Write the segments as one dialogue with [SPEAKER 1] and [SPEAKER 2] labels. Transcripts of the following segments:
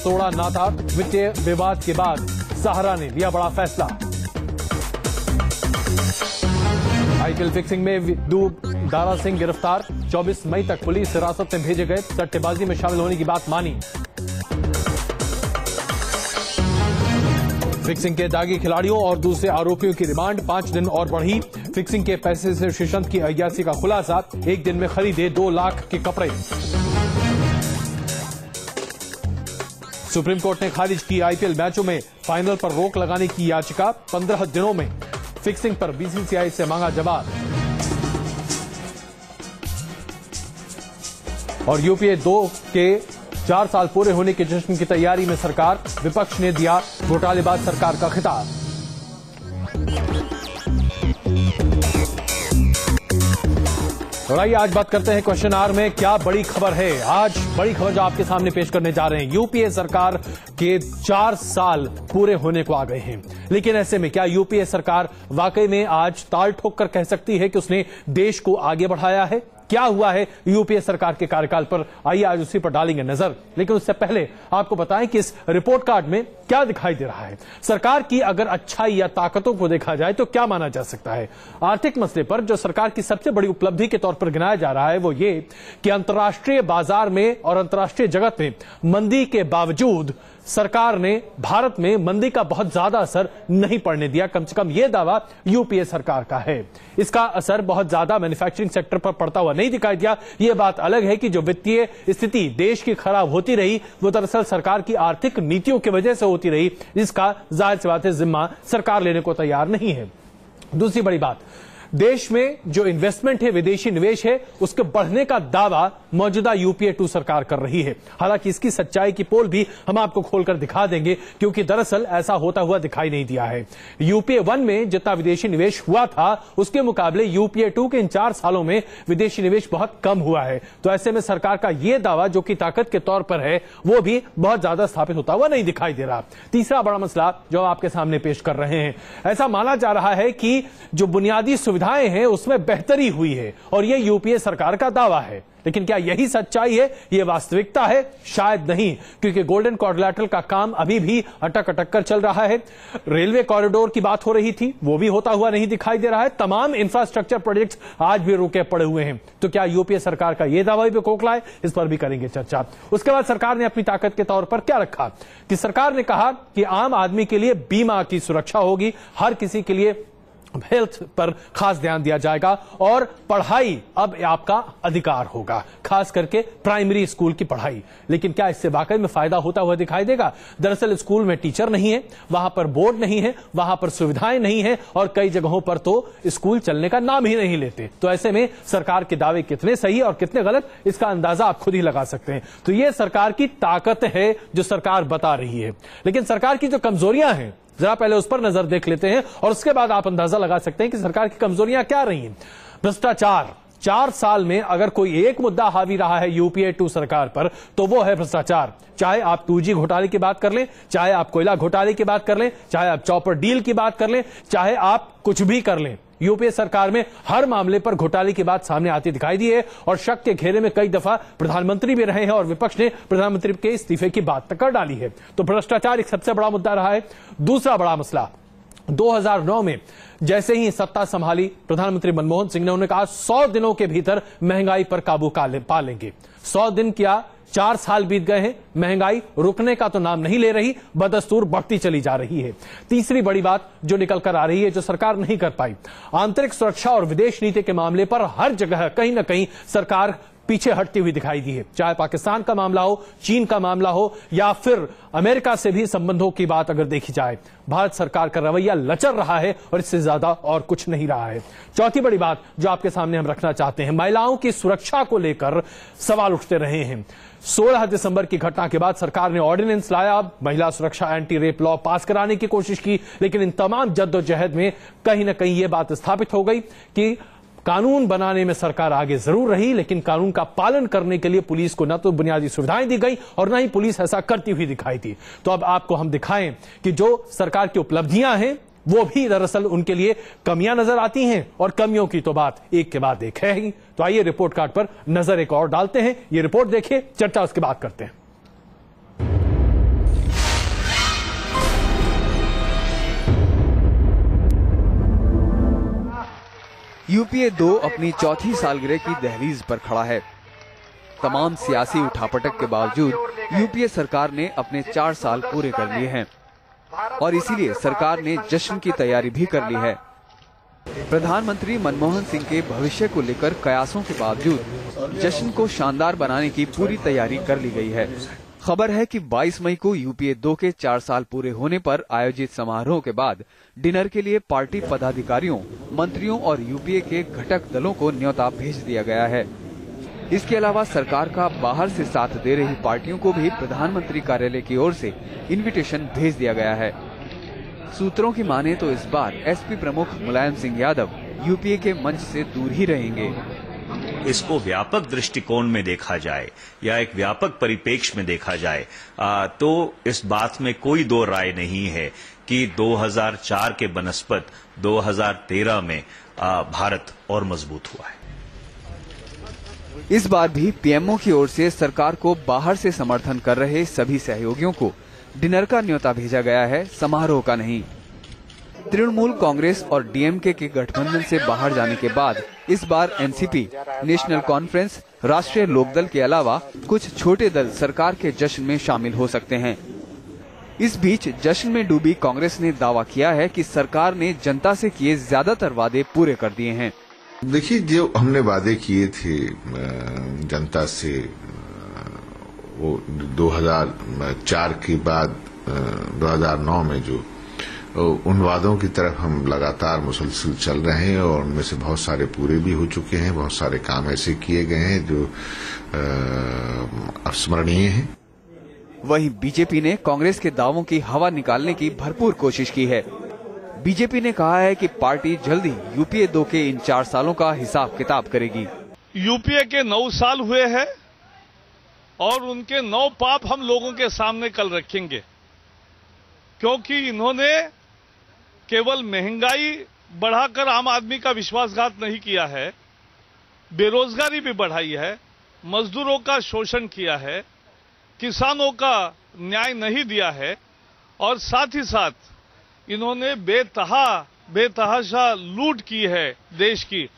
[SPEAKER 1] तोड़ा नाता। वित्तीय विवाद के बाद सहारा ने लिया बड़ा फैसला। आईपीएल फिक्सिंग में विदु दारा सिंह गिरफ्तार। 24 मई तक पुलिस हिरासत में भेजे गए। सट्टेबाजी में शामिल होने की बात मानी। फिक्सिंग के दागी खिलाड़ियों और दूसरे आरोपियों की रिमांड 5 दिन और बढ़ी। फिक्सिंग के पैसे से श्रीसंत की अय्यासी का खुलासा। एक दिन में खरीदे 2 लाख के कपड़े। सुप्रीम कोर्ट ने खारिज की आईपीएल मैचों में फाइनल पर रोक लगाने की याचिका। 15 दिनों में फिक्सिंग पर बीसीसीआई से मांगा जवाब। और यूपीए 2 के 4 साल पूरे होने के जश्न की तैयारी में सरकार। विपक्ष ने दिया घोटालेबाज सरकार का खिताब। और आइए आज बात करते हैं क्वेश्चन आवर में क्या बड़ी खबर है। आज बड़ी खबर जो आपके सामने पेश करने जा रहे हैं, यूपीए सरकार के 4 साल पूरे होने को आ गए हैं। लेकिन ऐसे में क्या यूपीए सरकार वाकई में आज ताल ठोक कर कह सकती है कि उसने देश को आगे बढ़ाया है? क्या हुआ है यूपीए सरकार के कार्यकाल पर, आइए आज उसी पर डालेंगे नजर। लेकिन उससे पहले आपको बताएं कि इस रिपोर्ट कार्ड में क्या दिखाई दे रहा है। सरकार की अगर अच्छाई या ताकतों को देखा जाए तो क्या माना जा सकता है। आर्थिक मसले पर जो सरकार की सबसे बड़ी उपलब्धि के तौर पर गिनाया जा रहा है वो ये कि अंतर्राष्ट्रीय बाजार में और अंतर्राष्ट्रीय जगत में मंदी के बावजूद सरकार ने भारत में मंदी का बहुत ज्यादा असर नहीं पड़ने दिया। कम से कम यह दावा यूपीए सरकार का है। इसका असर बहुत ज्यादा मैन्युफैक्चरिंग सेक्टर पर पड़ता हुआ नहीं दिखाई दिया। यह बात अलग है कि जो वित्तीय स्थिति देश की खराब होती रही वो दरअसल सरकार की आर्थिक नीतियों की वजह से होती रही, जिसका जाहिर सी बात है जिम्मा सरकार लेने को तैयार नहीं है। दूसरी बड़ी बात, देश में जो इन्वेस्टमेंट है, विदेशी निवेश है, उसके बढ़ने का दावा मौजूदा यूपीए 2 सरकार कर रही है। हालांकि इसकी सच्चाई की पोल भी हम आपको खोलकर दिखा देंगे, क्योंकि दरअसल ऐसा होता हुआ दिखाई नहीं दिया है। यूपीए 1 में जितना विदेशी निवेश हुआ था उसके मुकाबले यूपीए 2 के इन 4 सालों में विदेशी निवेश बहुत कम हुआ है। तो ऐसे में सरकार का यह दावा जो कि ताकत के तौर पर है वो भी बहुत ज्यादा स्थापित होता हुआ नहीं दिखाई दे रहा। तीसरा बड़ा मसला जो आपके सामने पेश कर रहे हैं, ऐसा माना जा रहा है कि जो बुनियादी सुविधाएं हैं उसमें बेहतरी हुई है और यह यूपीए सरकार का दावा है। लेकिन क्या यही सच्चाई है, यह वास्तविकता है? शायद नहीं, क्योंकि गोल्डन क्वाड्रिलेटरल का काम अभी भी अटक कर चल रहा है। रेलवे कॉरिडोर की बात हो रही थी, वो भी होता हुआ नहीं दिखाई दे रहा है। तमाम इंफ्रास्ट्रक्चर प्रोजेक्ट्स आज भी रुके पड़े हुए हैं। तो क्या यूपीए सरकार का यह दावा भी खोखला है? इस पर भी करेंगे चर्चा। उसके बाद सरकार ने अपनी ताकत के तौर पर क्या रखा कि सरकार ने कहा कि आम आदमी के लिए बीमा की सुरक्षा होगी, हर किसी के लिए हेल्थ पर खास ध्यान दिया जाएगा और पढ़ाई अब आपका अधिकार होगा, खास करके प्राइमरी स्कूल की पढ़ाई। लेकिन क्या इससे वाकई में फायदा होता हुआ दिखाई देगा? दरअसल स्कूल में टीचर नहीं है, वहां पर बोर्ड नहीं है, वहां पर सुविधाएं नहीं है और कई जगहों पर तो स्कूल चलने का नाम ही नहीं लेते। तो ऐसे में सरकार के दावे कितने सही और कितने गलत, इसका अंदाजा आप खुद ही लगा सकते हैं। तो यह सरकार की ताकत है जो सरकार बता रही है। लेकिन सरकार की जो कमजोरियां हैं जरा पहले उस पर नजर देख लेते हैं और उसके बाद आप अंदाजा लगा सकते हैं कि सरकार की कमजोरियां क्या रही हैं। भ्रष्टाचार। 4 साल में अगर कोई एक मुद्दा हावी रहा है यूपीए 2 सरकार पर तो वो है भ्रष्टाचार। चाहे आप 2G घोटाले की बात कर लें, चाहे आप कोयला घोटाले की बात कर लें, चाहे आप चॉपर डील की बात कर लें, चाहे आप कुछ भी कर लें, यूपीए सरकार में हर मामले पर घोटाले की बात सामने आती दिखाई दी है। और शक के घेरे में कई दफा प्रधानमंत्री भी रहे हैं और विपक्ष ने प्रधानमंत्री के इस्तीफे की बात तक कर डाली है। तो भ्रष्टाचार एक सबसे बड़ा मुद्दा रहा है। दूसरा बड़ा मसला, 2009 में जैसे ही सत्ता संभाली प्रधानमंत्री मनमोहन सिंह ने उन्होंने कहा 100 दिनों के भीतर महंगाई पर काबू पा लेंगे। 100 दिन क्या, 4 साल बीत गए हैं, महंगाई रुकने का तो नाम नहीं ले रही, बदस्तूर बढ़ती चली जा रही है। तीसरी बड़ी बात जो निकल कर आ रही है, जो सरकार नहीं कर पाई, आंतरिक सुरक्षा और विदेश नीति के मामले पर हर जगह कहीं ना कहीं सरकार पीछे हटती हुई दिखाई दी है। चाहे पाकिस्तान का मामला हो, चीन का मामला हो या फिर अमेरिका से भी संबंधों की बात अगर देखी जाए, भारत सरकार का रवैया लचर रहा है और इससे ज्यादा और कुछ नहीं रहा है। चौथी बड़ी बात जो आपके सामने हम रखना चाहते हैं, महिलाओं की सुरक्षा को लेकर सवाल उठते रहे हैं। 16 दिसंबर की घटना के बाद सरकार ने ऑर्डिनेंस लाया, महिला सुरक्षा एंटी रेप लॉ पास कराने की कोशिश की, लेकिन इन तमाम जद्दोजहद में कहीं ना कहीं यह बात स्थापित हो गई कि कानून बनाने में सरकार आगे जरूर रही, लेकिन कानून का पालन करने के लिए पुलिस को न तो बुनियादी सुविधाएं दी गई और न ही पुलिस ऐसा करती हुई दिखाई दी। तो अब आपको हम दिखाएं कि जो सरकार की उपलब्धियां हैं वो भी दरअसल उनके लिए कमियां नजर आती हैं और कमियों की तो बात एक के बाद एक है ही। तो आइए रिपोर्ट कार्ड पर नजर एक और डालते हैं। ये रिपोर्ट देखिए, चर्चा उसके बाद करते हैं।
[SPEAKER 2] यूपीए 2 अपनी चौथी सालगिरह की दहलीज पर खड़ा है। तमाम सियासी उठापटक के बावजूद यूपीए सरकार ने अपने 4 साल पूरे कर लिए हैं और इसीलिए सरकार ने जश्न की तैयारी भी कर ली है। प्रधानमंत्री मनमोहन सिंह के भविष्य को लेकर कयासों के बावजूद जश्न को शानदार बनाने की पूरी तैयारी कर ली गई है। खबर है कि 22 मई को यूपीए 2 के 4 साल पूरे होने पर आयोजित समारोह के बाद डिनर के लिए पार्टी पदाधिकारियों, मंत्रियों और यूपीए के घटक दलों को न्योता भेज दिया गया है। इसके अलावा सरकार का बाहर से साथ दे रही पार्टियों को भी प्रधानमंत्री कार्यालय की ओर से इन्विटेशन भेज दिया गया है। सूत्रों की माने तो इस बार एसपी प्रमुख मुलायम सिंह यादव यूपीए के मंच से दूर ही रहेंगे।
[SPEAKER 3] इसको व्यापक दृष्टिकोण में देखा जाए या एक व्यापक परिप्रेक्ष्य में देखा जाए तो इस बात में कोई दो राय नहीं है कि 2004 के बनस्पत 2013 में भारत और मजबूत हुआ है।
[SPEAKER 2] इस बार भी पीएमओ की ओर से सरकार को बाहर से समर्थन कर रहे सभी सहयोगियों को डिनर का न्योता भेजा गया है, समारोह का नहीं। तृणमूल कांग्रेस और डीएमके के गठबंधन से बाहर जाने के बाद इस बार एनसीपी, नेशनल कॉन्फ्रेंस, राष्ट्रीय लोकदल के अलावा कुछ छोटे दल सरकार के जश्न में शामिल हो सकते हैं। इस बीच जश्न में डूबी कांग्रेस ने दावा किया है कि सरकार ने जनता से किए ज्यादातर वादे पूरे कर दिए हैं।
[SPEAKER 4] देखिए, जो हमने वादे किए थे जनता से, वो 2004 के बाद 2009 में जो उन वादों की तरफ हम लगातार मुसलसल चल रहे हैं और उनमें से बहुत सारे पूरे भी हो चुके हैं। बहुत सारे काम ऐसे किए गए हैं जो अविस्मरणीय हैं।
[SPEAKER 2] वहीं बीजेपी ने कांग्रेस के दावों की हवा निकालने की भरपूर कोशिश की है। बीजेपी ने कहा है कि पार्टी जल्द ही यूपीए 2 के इन 4 सालों का हिसाब किताब करेगी।
[SPEAKER 5] यूपीए के 9 साल हुए हैं और उनके 9 पाप हम लोगों के सामने कल रखेंगे, क्योंकि इन्होंने केवल महंगाई बढ़ाकर आम आदमी का विश्वासघात नहीं किया है, बेरोजगारी भी बढ़ाई है, मजदूरों का शोषण किया है, किसानों का न्याय नहीं दिया है और साथ ही साथ इन्होंने बेतहाशा लूट की है देश की।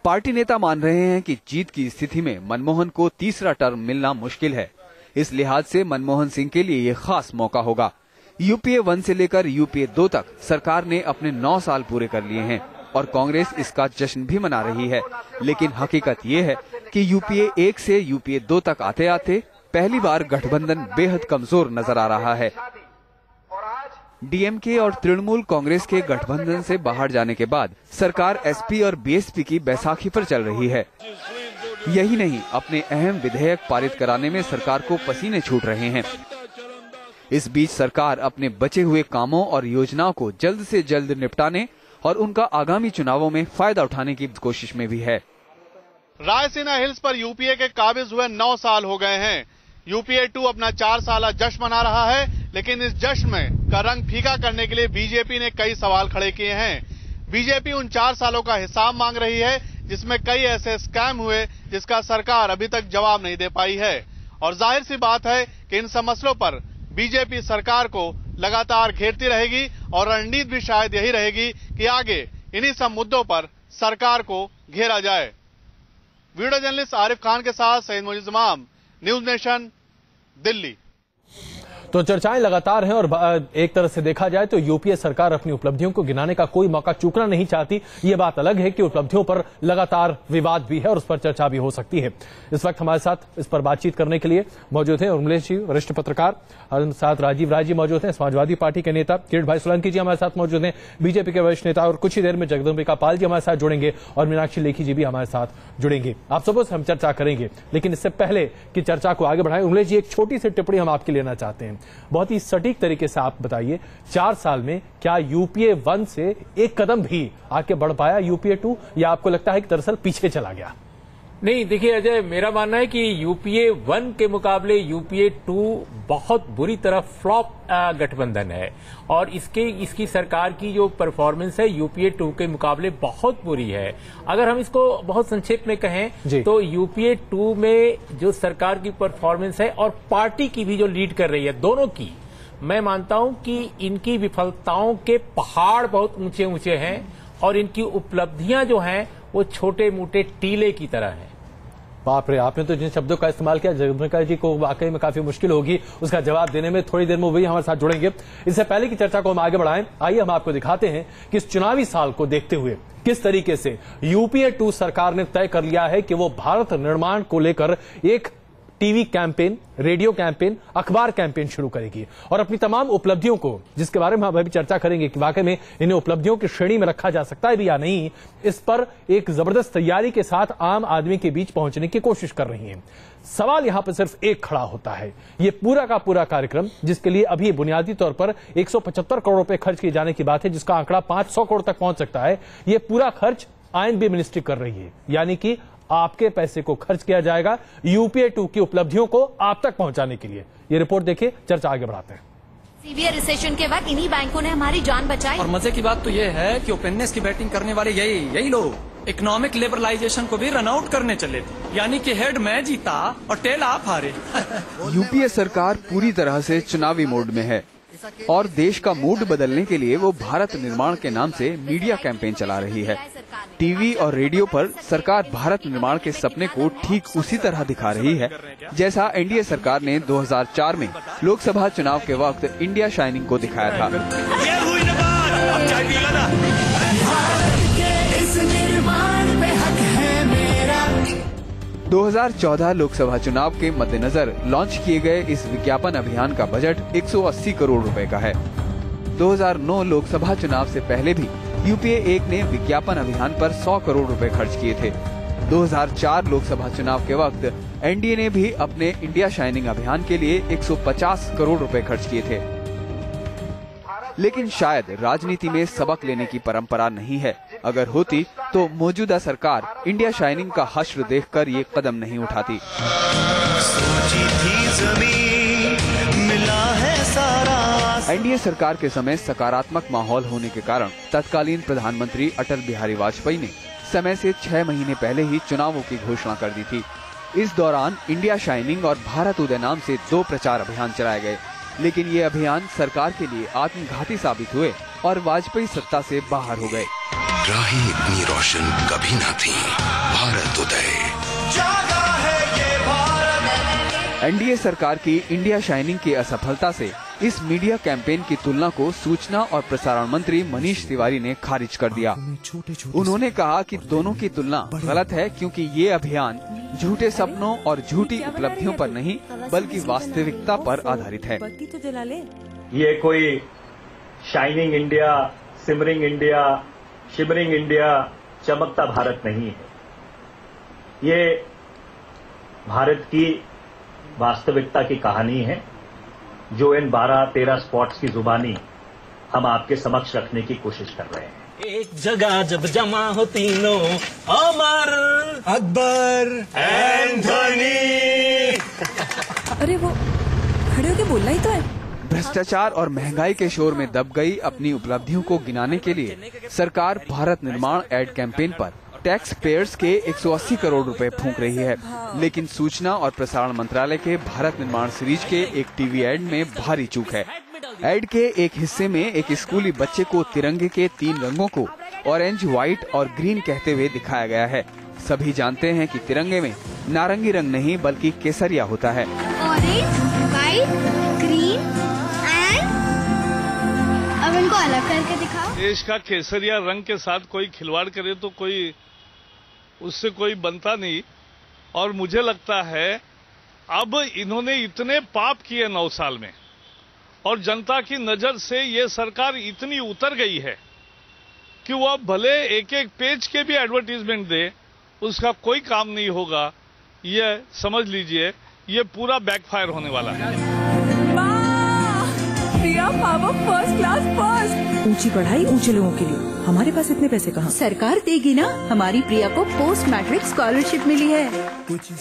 [SPEAKER 2] पार्टी नेता मान रहे हैं कि जीत की स्थिति में मनमोहन को तीसरा टर्म मिलना मुश्किल है। इस लिहाज से मनमोहन सिंह के लिए ये खास मौका होगा। यूपीए 1 से लेकर यूपीए 2 तक सरकार ने अपने 9 साल पूरे कर लिए हैं और कांग्रेस इसका जश्न भी मना रही है। लेकिन हकीकत ये है कि यूपीए 1 से यूपीए 2 तक आते आते पहली बार गठबंधन बेहद कमजोर नजर आ रहा है। डीएमके और तृणमूल कांग्रेस के गठबंधन से बाहर जाने के बाद सरकार एसपी और बीएसपी की बैसाखी पर चल रही है। यही नहीं, अपने अहम विधेयक पारित कराने में सरकार को पसीने छूट रहे हैं। इस बीच सरकार अपने बचे हुए कामों और योजनाओं को जल्द से जल्द निपटाने और उनका आगामी चुनावों में फायदा उठाने की कोशिश में भी है।
[SPEAKER 6] रायसीना हिल्स पर यूपीए के काबिज हुए 9 साल हो गए हैं। यूपीए 2 अपना 4 साला जश्न मना रहा है, लेकिन इस जश्न में का रंग फीका करने के लिए बीजेपी ने कई सवाल खड़े किए हैं। बीजेपी उन 4 सालों का हिसाब मांग रही है जिसमें कई ऐसे स्कैम हुए जिसका सरकार अभी तक जवाब नहीं दे पाई है। और जाहिर सी बात है कि इन सब मसलों पर बीजेपी सरकार को लगातार घेरती रहेगी और रणनीति भी शायद यही रहेगी कि आगे इन्हीं सब मुद्दों पर सरकार को घेरा जाए। वीडियो जर्नलिस्ट आरिफ खान के साथ सईद मोइनुद्दीन इमाम, न्यूज नेशन, दिल्ली।
[SPEAKER 1] तो चर्चाएं लगातार हैं और एक तरह से देखा जाए तो यूपीए सरकार अपनी उपलब्धियों को गिनाने का कोई मौका चूकना नहीं चाहती। ये बात अलग है कि उपलब्धियों पर लगातार विवाद भी है और उस पर चर्चा भी हो सकती है। इस वक्त हमारे साथ इस पर बातचीत करने के लिए मौजूद हैं उर्मिलेश जी, वरिष्ठ पत्रकार, और साथ राजीव राय जी मौजूद हैं, समाजवादी पार्टी के नेता। किरीट भाई सोलंकी जी हमारे साथ मौजूद हैं, बीजेपी के वरिष्ठ नेता, और कुछ ही देर में जगदम्बिका पाल जी हमारे साथ जुड़ेंगे और मीनाक्षी लेखी जी भी हमारे साथ जुड़ेंगे। आप सबों से हम चर्चा करेंगे, लेकिन इससे पहले कि चर्चा को आगे बढ़ाएं, उर्मिलेश जी एक छोटी सी टिप्पणी हम आपकी लेना चाहते हैं। बहुत ही सटीक तरीके से आप बताइए, 4 साल में क्या यूपीए 1 से एक कदम भी आगे बढ़ पाया यूपीए 2, या आपको लगता है कि दरअसल पीछे चला गया?
[SPEAKER 7] नहीं, देखिए अजय, मेरा मानना है कि यूपीए 1 के मुकाबले यूपीए 2 बहुत बुरी तरह फ्लॉप गठबंधन है और इसकी सरकार की जो परफॉर्मेंस है यूपीए 2 के मुकाबले बहुत बुरी है। अगर हम इसको बहुत संक्षेप में कहें तो यूपीए 2 में जो सरकार की परफॉर्मेंस है और पार्टी की भी जो लीड कर रही है, दोनों की, मैं मानता हूं कि इनकी विफलताओं के पहाड़ बहुत ऊंचे ऊंचे हैं और इनकी उपलब्धियां जो हैं वो छोटे मोटे टीले की तरह हैं।
[SPEAKER 1] बाप रे, आपने तो जिन शब्दों का इस्तेमाल किया जगदम्बिका जी को वाकई में काफी मुश्किल होगी उसका जवाब देने में। थोड़ी देर में वही हमारे साथ जुड़ेंगे। इससे पहले की चर्चा को हम आगे बढ़ाएं, आइए हम आपको दिखाते हैं कि इस चुनावी साल को देखते हुए किस तरीके से यूपीए 2 सरकार ने तय कर लिया है कि वो भारत निर्माण को लेकर एक टीवी कैंपेन, रेडियो कैंपेन, अखबार कैंपेन शुरू करेगी और अपनी तमाम उपलब्धियों को, जिसके बारे में हम अभी चर्चा करेंगे कि वाकई में इन्हें उपलब्धियों की श्रेणी में रखा जा सकता है भी या नहीं, इस पर एक जबरदस्त तैयारी के साथ आम आदमी के बीच पहुंचने की कोशिश कर रही है। सवाल यहां पर सिर्फ एक खड़ा होता है, ये पूरा का पूरा कार्यक्रम जिसके लिए अभी बुनियादी तौर पर 175 करोड़ रुपए खर्च किए जाने की बात है, जिसका आंकड़ा 500 करोड़ तक पहुंच सकता है, ये पूरा खर्च आईएनबी मिनिस्ट्री कर रही है। यानी कि आपके पैसे को खर्च किया जाएगा यूपीए 2 की उपलब्धियों को आप तक पहुंचाने के लिए। ये रिपोर्ट देखिए, चर्चा आगे बढ़ाते हैं।
[SPEAKER 8] सीवियर रिसेशन के बाद इन्हीं बैंकों ने हमारी जान बचाई।
[SPEAKER 9] और मजे की बात तो ये है कि ओपननेस की बैटिंग करने वाले यही लोग इकोनॉमिक लिबरलाइजेशन को भी रन आउट करने चले थे, यानी कि हेड मैं जीता और टेल आप हारे।
[SPEAKER 2] यूपीए सरकार पूरी तरह से चुनावी मोड में है और देश का मूड बदलने के लिए वो भारत निर्माण के नाम से मीडिया कैंपेन चला रही है। टीवी और रेडियो पर सरकार भारत निर्माण के सपने को ठीक उसी तरह दिखा रही है जैसा एनडीए सरकार ने 2004 में लोकसभा चुनाव के वक्त इंडिया शाइनिंग को दिखाया था। 2014 लोकसभा चुनाव के मद्देनजर लॉन्च किए गए इस विज्ञापन अभियान का बजट 180 करोड़ रुपए का है। 2009 लोकसभा चुनाव से पहले भी यूपीए 1 ने विज्ञापन अभियान पर 100 करोड़ रुपए खर्च किए थे। 2004 लोकसभा चुनाव के वक्त एनडीए ने भी अपने इंडिया शाइनिंग अभियान के लिए 150 करोड़ रुपए खर्च किए थे। लेकिन शायद राजनीति में सबक लेने की परंपरा नहीं है। अगर होती तो मौजूदा सरकार इंडिया शाइनिंग का हश्र देखकर ये कदम नहीं उठाती। एनडीए सरकार के समय सकारात्मक माहौल होने के कारण तत्कालीन प्रधानमंत्री अटल बिहारी वाजपेयी ने समय से 6 महीने पहले ही चुनावों की घोषणा कर दी थी। इस दौरान इंडिया शाइनिंग और भारत उदय नाम से 2 प्रचार अभियान चलाए गए, लेकिन ये अभियान सरकार के लिए आत्मघाती साबित हुए और वाजपेयी सत्ता से बाहर हो गए।
[SPEAKER 10] राहें इतनी रोशन कभी न थी, भारत उदय जागा है ये भारत।
[SPEAKER 2] एनडीए सरकार की इंडिया शाइनिंग की असफलता से इस मीडिया कैंपेन की तुलना को सूचना और प्रसारण मंत्री मनीष तिवारी ने खारिज कर दिया। उन्होंने कहा कि दोनों की तुलना गलत है क्योंकि ये अभियान झूठे सपनों और झूठी उपलब्धियों पर नहीं बल्कि वास्तविकता पर आधारित है।
[SPEAKER 11] ये कोई shining India, simmering India, shimmering India, चमकता भारत नहीं है। ये भारत की वास्तविकता की कहानी है जो इन 12-13 स्पॉट्स की जुबानी हम आपके समक्ष रखने की कोशिश कर रहे हैं।
[SPEAKER 12] एक जगह जब जमा हो तीनों, अमर, अकबर, एंथनी।
[SPEAKER 13] अरे वो खड़े होके बोलना ही तो है।
[SPEAKER 2] भ्रष्टाचार और महंगाई के शोर में दब गई अपनी उपलब्धियों को गिनाने के लिए सरकार भारत निर्माण एड कैंपेन पर टैक्स पेयर्स के 180 करोड़ रुपए फूंक रही है। लेकिन सूचना और प्रसारण मंत्रालय के भारत निर्माण सीरीज के एक टीवी एड में भारी चूक है। एड के एक हिस्से में एक स्कूली बच्चे को तिरंगे के 3 रंगों को ऑरेंज, व्हाइट और ग्रीन कहते हुए दिखाया गया है। सभी जानते हैं कि तिरंगे में नारंगी रंग नहीं बल्कि केसरिया होता है।
[SPEAKER 14] ऑरेंज, व्हाइट, ग्रीन एंड अब इनको अलग करके दिखाओ।
[SPEAKER 5] देश का केसरिया रंग के साथ कोई खिलवाड़ करे तो कोई उससे कोई बनता नहीं। और मुझे लगता है अब इन्होंने इतने पाप किए 9 साल में और जनता की नजर से ये सरकार इतनी उतर गई है कि वो अब भले एक पेज के भी एडवर्टीजमेंट दे उसका कोई काम नहीं होगा। ये समझ लीजिए ये पूरा बैकफायर होने वाला है।
[SPEAKER 13] प्रिया पावर फर्स्ट क्लास फर्स्ट। ऊंची पढ़ाई ऊंचे लोगों के लिए, हमारे पास इतने पैसे कहाँ?
[SPEAKER 15] सरकार देगी ना। हमारी प्रिया को पोस्ट मैट्रिक स्कॉलरशिप मिली है।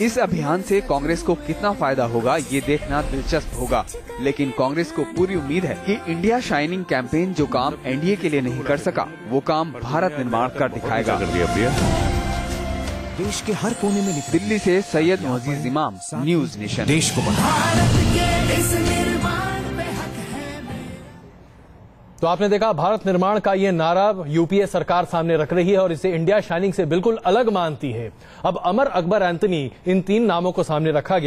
[SPEAKER 2] इस अभियान से कांग्रेस को कितना फायदा होगा ये देखना दिलचस्प होगा। लेकिन कांग्रेस को पूरी उम्मीद है कि इंडिया शाइनिंग कैंपेन जो काम एनडीए के लिए नहीं कर सका वो काम भारत निर्माण कर दिखाएगा।
[SPEAKER 16] देश के हर कोने में
[SPEAKER 2] दिल्ली से सैयद मोअज़्ज़िज़ इमाम, न्यूज नेशन।
[SPEAKER 16] देश को
[SPEAKER 1] तो आपने देखा भारत निर्माण का ये नारा यूपीए सरकार सामने रख रही है और इसे इंडिया शाइनिंग से बिल्कुल अलग मानती है। अब अमर, अकबर, एंथनी, इन तीन नामों को सामने रखा गया।